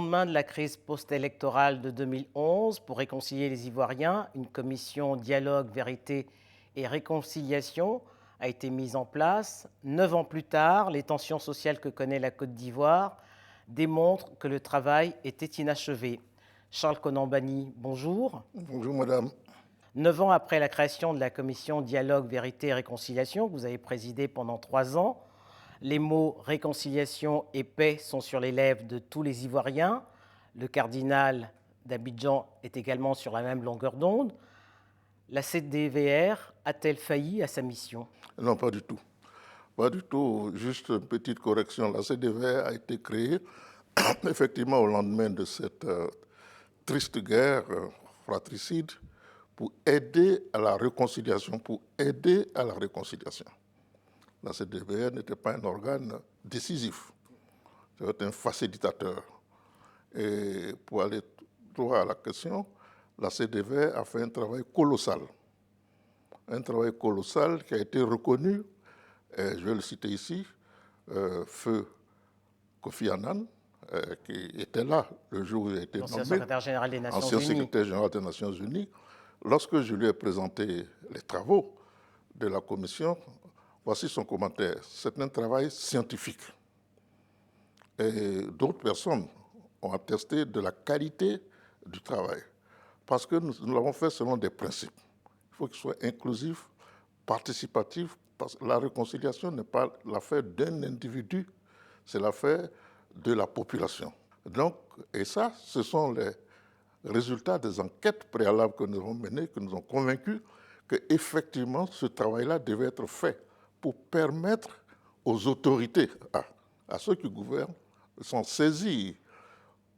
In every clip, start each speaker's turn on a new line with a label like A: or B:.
A: lendemain de la crise post-électorale de 2011, pour réconcilier les Ivoiriens, une commission dialogue, vérité et réconciliation a été mise en place. 9 ans plus tard, les tensions sociales que connaît la Côte d'Ivoire démontrent que le travail était inachevé. Charles Konambani, bonjour.
B: Bonjour madame.
A: 9 ans après la création de la commission dialogue, vérité et réconciliation, que vous avez présidée pendant 3 ans, les mots réconciliation et paix sont sur les lèvres de tous les Ivoiriens. Le cardinal d'Abidjan est également sur la même longueur d'onde. La CDVR a-t-elle failli à sa mission?
B: Non, pas du tout. Pas du tout. Juste une petite correction. La CDVR a été créée effectivement au lendemain de cette triste guerre fratricide pour aider à la réconciliation, La CDVR n'était pas un organe décisif, c'était un facilitateur. Et pour aller droit à la question, la CDVR a fait un travail colossal qui a été reconnu, et je vais le citer ici, feu Kofi Annan, qui était là le jour où il a été nommé,
A: ancien secrétaire général des Nations Unies.
B: secrétaire général des Nations Unies. Lorsque je lui ai présenté les travaux de la commission, voici son commentaire. C'est un travail scientifique. Et d'autres personnes ont attesté de la qualité du travail. Parce que nous l'avons fait selon des principes. Il faut qu'il soit inclusif, participatif, parce que la réconciliation n'est pas l'affaire d'un individu, c'est l'affaire de la population. Donc, et ça, ce sont les résultats des enquêtes préalables que nous avons menées, que nous ont convaincus qu'effectivement, ce travail-là devait être fait pour permettre aux autorités, à ceux qui gouvernent, de s'en saisir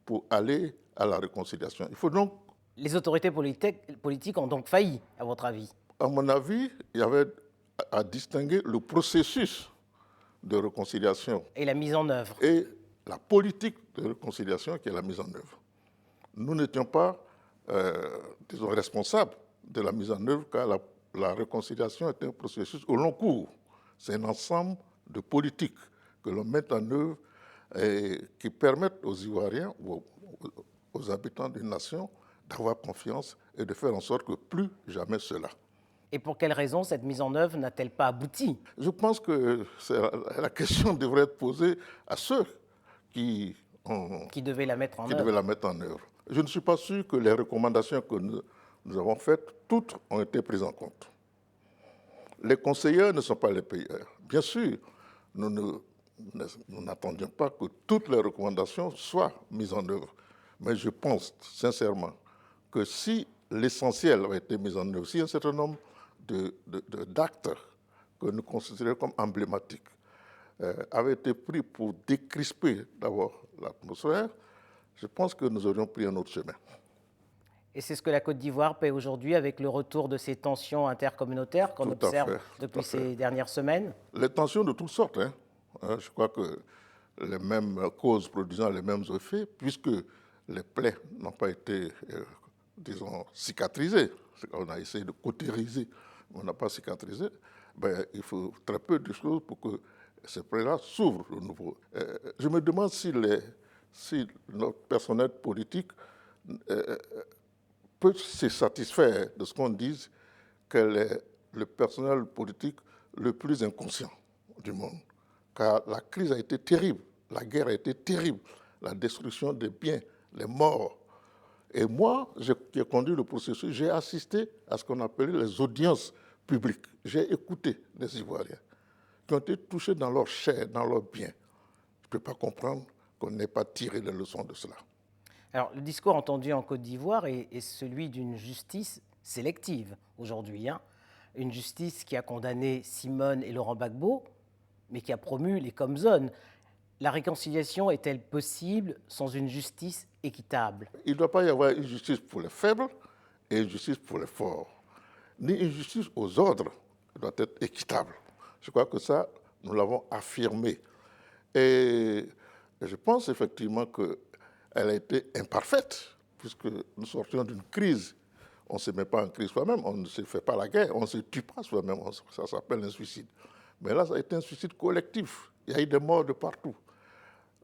B: pour aller à la réconciliation. Il faut donc...
A: Les autorités politiques ont donc failli, à votre avis?
B: À mon avis, il y avait à distinguer le processus de réconciliation
A: et la mise en œuvre.
B: Et la politique de réconciliation qui est la mise en œuvre. Nous n'étions pas, disons, responsables de la mise en œuvre, car la réconciliation est un processus au long cours. C'est un ensemble de politiques que l'on met en œuvre et qui permettent aux Ivoiriens ou aux habitants d'une nation d'avoir confiance et de faire en sorte que plus jamais cela.
A: Et pour quelles raisons cette mise en œuvre n'a-t-elle pas abouti?
B: Je pense que la question devrait être posée à ceux qui
A: devaient la mettre en
B: œuvre. Je ne suis pas sûr que les recommandations que nous avons faites, toutes ont été prises en compte. Les conseillers ne sont pas les payeurs. Bien sûr, nous n'attendions pas que toutes les recommandations soient mises en œuvre. Mais je pense sincèrement que si l'essentiel avait été mis en œuvre, si un certain nombre d'actes que nous considérions comme emblématiques avaient été pris pour décrisper d'abord l'atmosphère, je pense que nous aurions pris un autre chemin.
A: Et c'est ce que la Côte d'Ivoire paie aujourd'hui avec le retour de ces tensions intercommunautaires qu'on observe depuis ces dernières semaines?
B: Les tensions de toutes sortes. Je crois que les mêmes causes produisant les mêmes effets, puisque les plaies n'ont pas été, disons, cicatrisées. On a essayé de cautériser, mais on n'a pas cicatrisé. Ben, il faut très peu de choses pour que ces plaies-là s'ouvrent de nouveau. Je me demande si notre personnel politique peut se satisfaire de ce qu'on dise qu'elle est le personnel politique le plus inconscient du monde. Car la crise a été terrible, la guerre a été terrible, la destruction des biens, les morts. Et moi, qui ai conduit le processus, j'ai assisté à ce qu'on appelait les audiences publiques. J'ai écouté les Ivoiriens qui ont été touchés dans leur chair, dans leurs biens. Je ne peux pas comprendre qu'on n'ait pas tiré les leçons de cela.
A: Alors, le discours entendu en Côte d'Ivoire est celui d'une justice sélective aujourd'hui. Une justice qui a condamné Simone et Laurent Gbagbo, mais qui a promu les Comzones. La réconciliation est-elle possible sans une justice équitable?
B: Il ne doit pas y avoir une justice pour les faibles et une justice pour les forts. Ni une justice aux ordres doit être équitable. Je crois que ça, nous l'avons affirmé. Et je pense effectivement qu'elle a été imparfaite, puisque nous sortions d'une crise. On ne se met pas en crise soi-même, on ne se fait pas la guerre, on ne se tue pas soi-même, ça s'appelle un suicide. Mais là, ça a été un suicide collectif. Il y a eu des morts de partout.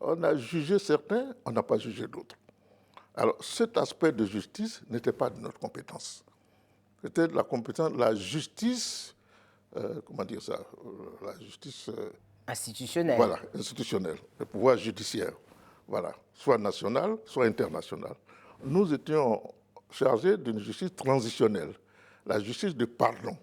B: On a jugé certains, on n'a pas jugé d'autres. Alors, cet aspect de justice n'était pas de notre compétence. C'était de la compétence de la justice, comment dire ça, la justice,
A: Institutionnel.
B: voilà, institutionnelle, le pouvoir judiciaire, voilà, soit national, soit international. Nous étions chargés d'une justice transitionnelle, la justice de pardon.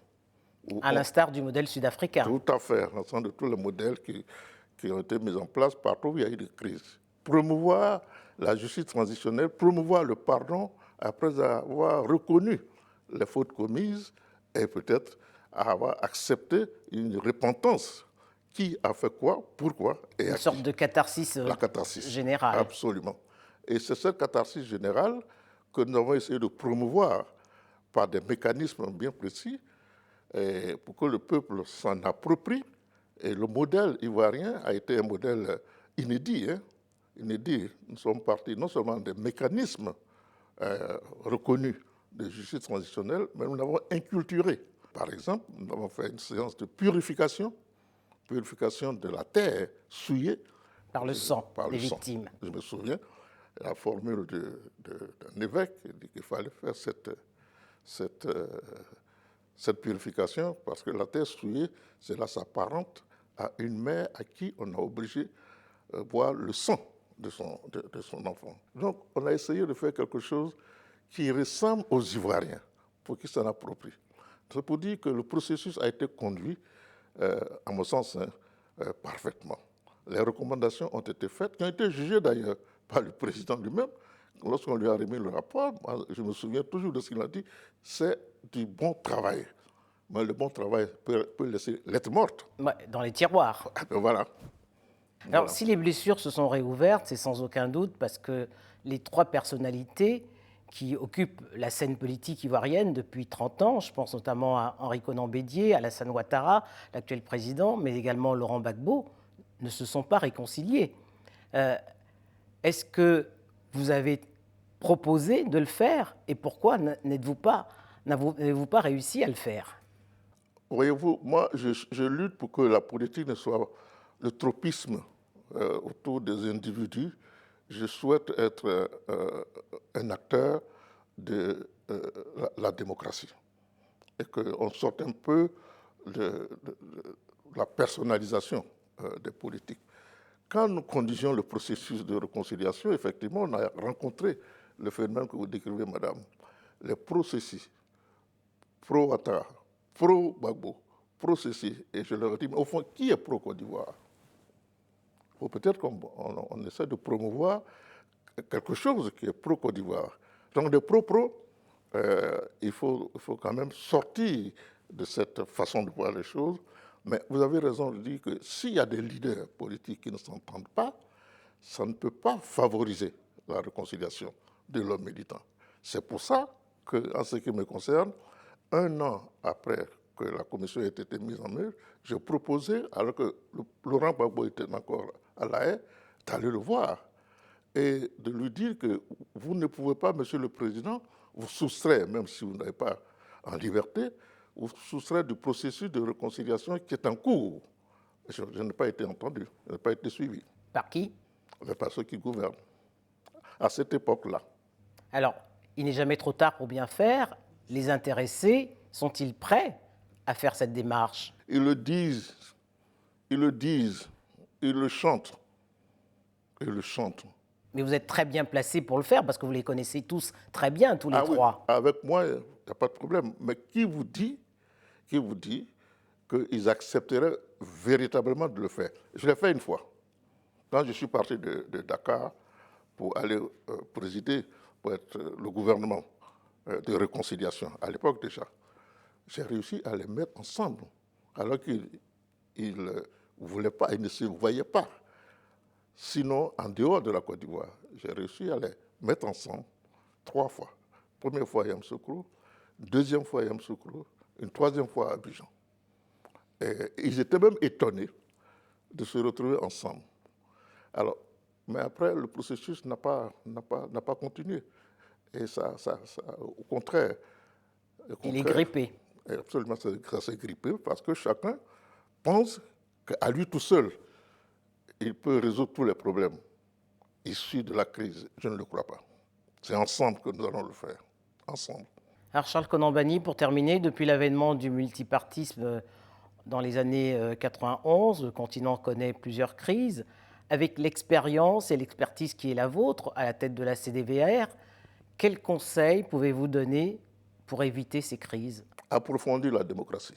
A: À l'instar du modèle sud-africain.
B: Tout à fait, l'ensemble de tous les modèles qui ont été mis en place partout où il y a eu des crises. Promouvoir la justice transitionnelle, promouvoir le pardon après avoir reconnu les fautes commises et peut-être avoir accepté une repentance. Qui a fait quoi, pourquoi et à
A: Une sorte
B: qui.
A: de catharsis,
B: La catharsis
A: générale.
B: Absolument. Et c'est cette catharsis générale que nous avons essayé de promouvoir par des mécanismes bien précis pour que le peuple s'en approprie. Et le modèle ivoirien a été un modèle inédit. Inédit. Nous sommes partis non seulement des mécanismes reconnus de justice transitionnelle, mais nous l'avons inculturé. Par exemple, nous avons fait une séance de purification de la terre souillée
A: par le sang
B: par
A: des
B: le sang.
A: victimes.
B: Je me souviens, la formule d'un évêque dit qu'il fallait faire cette purification parce que la terre souillée, cela s'apparente à une mère à qui on a obligé de boire le sang de son enfant. Donc, on a essayé de faire quelque chose qui ressemble aux Ivoiriens pour qu'ils s'en approprient. C'est pour dire que le processus a été conduit, à mon sens, parfaitement. Les recommandations ont été faites, qui ont été jugées d'ailleurs par le président lui-même. Lorsqu'on lui a remis le rapport, moi, je me souviens toujours de ce qu'il a dit, c'est du bon travail. Mais le bon travail peut laisser lettre morte.
A: Ouais, dans les tiroirs.
B: Voilà.
A: Alors,
B: Voilà.
A: si les blessures se sont réouvertes, c'est sans aucun doute parce que les trois personnalités qui occupent la scène politique ivoirienne depuis 30 ans, je pense notamment à Henri Konan Bédié, Alassane Ouattara, l'actuel président, mais également Laurent Gbagbo, ne se sont pas réconciliés. Est-ce que vous avez proposé de le faire et pourquoi n'avez-vous pas réussi à le faire?
B: Voyez-vous, moi, je lutte pour que la politique ne soit le tropisme autour des individus. Je souhaite être un acteur de la démocratie et qu'on sorte un peu de la personnalisation des politiques. Quand nous conduisions le processus de réconciliation, effectivement, on a rencontré le phénomène que vous décrivez, madame. Les processus pro-Ouattara, pro-Gbagbo, pro-ceci. Et je leur ai dit, mais au fond, qui est pro-Côte d'Ivoire? Il faut peut-être qu'on essaie de promouvoir quelque chose qui est pro-Côte d'Ivoire. Donc, de pro-pro, il faut quand même sortir de cette façon de voir les choses. Mais vous avez raison de dire que s'il y a des leaders politiques qui ne s'entendent pas, ça ne peut pas favoriser la réconciliation de l'homme militant. C'est pour ça qu'en ce qui me concerne, 1 an après que la commission ait été mise en œuvre, j'ai proposé, alors que Laurent Gbagbo était encore à La Haye, d'aller le voir et de lui dire que vous ne pouvez pas, Monsieur le Président, vous soustraire, même si vous n'êtes pas en liberté, vous soustraire du processus de réconciliation qui est en cours. Je n'ai pas été entendu, je n'ai pas été suivi.
A: Par qui?
B: Par ceux qui gouvernent. À cette époque-là.
A: Alors, il n'est jamais trop tard pour bien faire. Les intéressés sont-ils prêts à faire cette démarche?
B: Ils le disent, ils le chantent. Ils le chantent.
A: Mais vous êtes très bien placé pour le faire parce que vous les connaissez tous très bien, tous les trois.
B: Oui, avec moi, il n'y a pas de problème. Mais qui vous dit qu'ils accepteraient véritablement de le faire? Je l'ai fait une fois. Quand je suis parti de Dakar pour aller présider, pour être le gouvernement de réconciliation, à l'époque déjà, j'ai réussi à les mettre ensemble, alors qu'ils ne voulaient pas, ils ne se voyaient pas. Sinon, en dehors de la Côte d'Ivoire, j'ai réussi à les mettre ensemble 3 fois. Première fois à Yamoussoukro, deuxième fois à Yamoussoukro, une troisième fois à Abidjan. Et ils étaient même étonnés de se retrouver ensemble. Alors, mais après, le processus n'a pas continué. Et ça au contraire.
A: Il est grippé.
B: Absolument, ça s'est grippé parce que chacun pense qu'à lui tout seul, il peut résoudre tous les problèmes. issue de la crise. Je ne le crois pas. C'est ensemble que nous allons le faire. Ensemble.
A: Alors Charles Konan-Banny, pour terminer, depuis l'avènement du multipartisme dans les années 91, le continent connaît plusieurs crises. Avec l'expérience et l'expertise qui est la vôtre à la tête de la CDVR, quels conseils pouvez-vous donner pour éviter ces crises?
B: Approfondir la démocratie.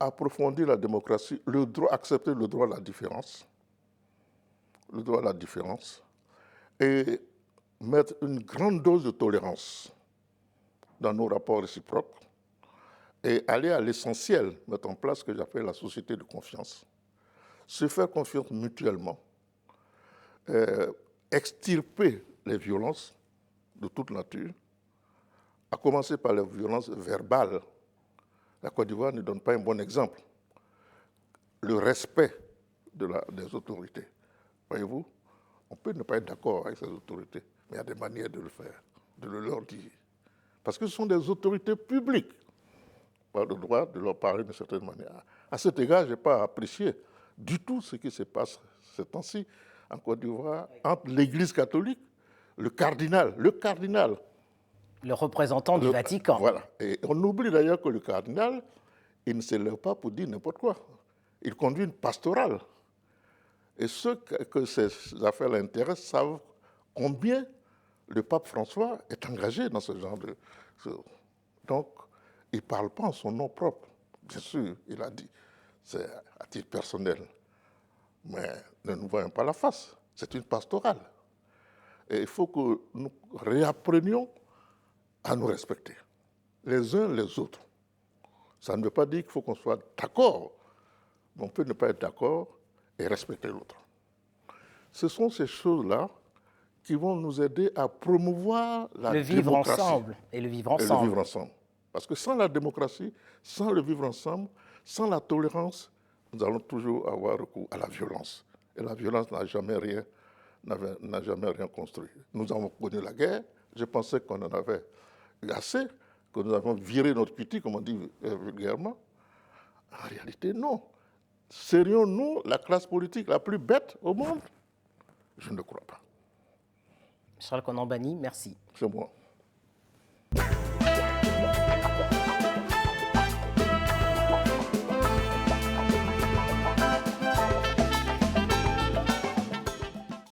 B: Approfondir la démocratie, accepter le droit à la différence. Le droit à la différence. Et mettre une grande dose de tolérance dans nos rapports réciproques et aller à l'essentiel, mettre en place ce que j'appelle la société de confiance. Se faire confiance mutuellement, extirper les violences de toute nature, à commencer par les violences verbales. La Côte d'Ivoire ne donne pas un bon exemple. Le respect des autorités. Voyez-vous, on peut ne pas être d'accord avec ces autorités, mais il y a des manières de le faire, de le leur dire. Parce que ce sont des autorités publiques. On a le droit de leur parler d'une certaine manière. À cet égard, je n'ai pas apprécié du tout ce qui se passe ces temps-ci en Côte d'Ivoire entre l'Église catholique, le cardinal,
A: Le représentant du Vatican.
B: Voilà. Et on oublie d'ailleurs que le cardinal, il ne se lève pas pour dire n'importe quoi. Il conduit une pastorale. Et ceux que ces affaires intéressent savent combien le pape François est engagé dans ce genre de... Donc, il ne parle pas en son nom propre. Bien sûr, il a dit, c'est à titre personnel. Mais ne nous voyons pas la face. C'est une pastorale. Et il faut que nous réapprenions à nous respecter, les uns les autres. Ça ne veut pas dire qu'il faut qu'on soit d'accord, mais on peut ne pas être d'accord et respecter l'autre. Ce sont ces choses-là qui vont nous aider à promouvoir la démocratie.
A: Ensemble. Et le vivre ensemble.
B: Et le vivre ensemble. Parce que sans la démocratie, sans le vivre ensemble, sans la tolérance, nous allons toujours avoir recours à la violence. Et la violence n'a jamais rien construit. Nous avons connu la guerre, je pensais qu'on en avait assez, que nous avons viré notre petit, comme on dit vulgairement. En réalité, non. Serions-nous la classe politique la plus bête au monde? Je ne le crois pas.
A: Charles Konan-Banny, merci.
B: C'est moi.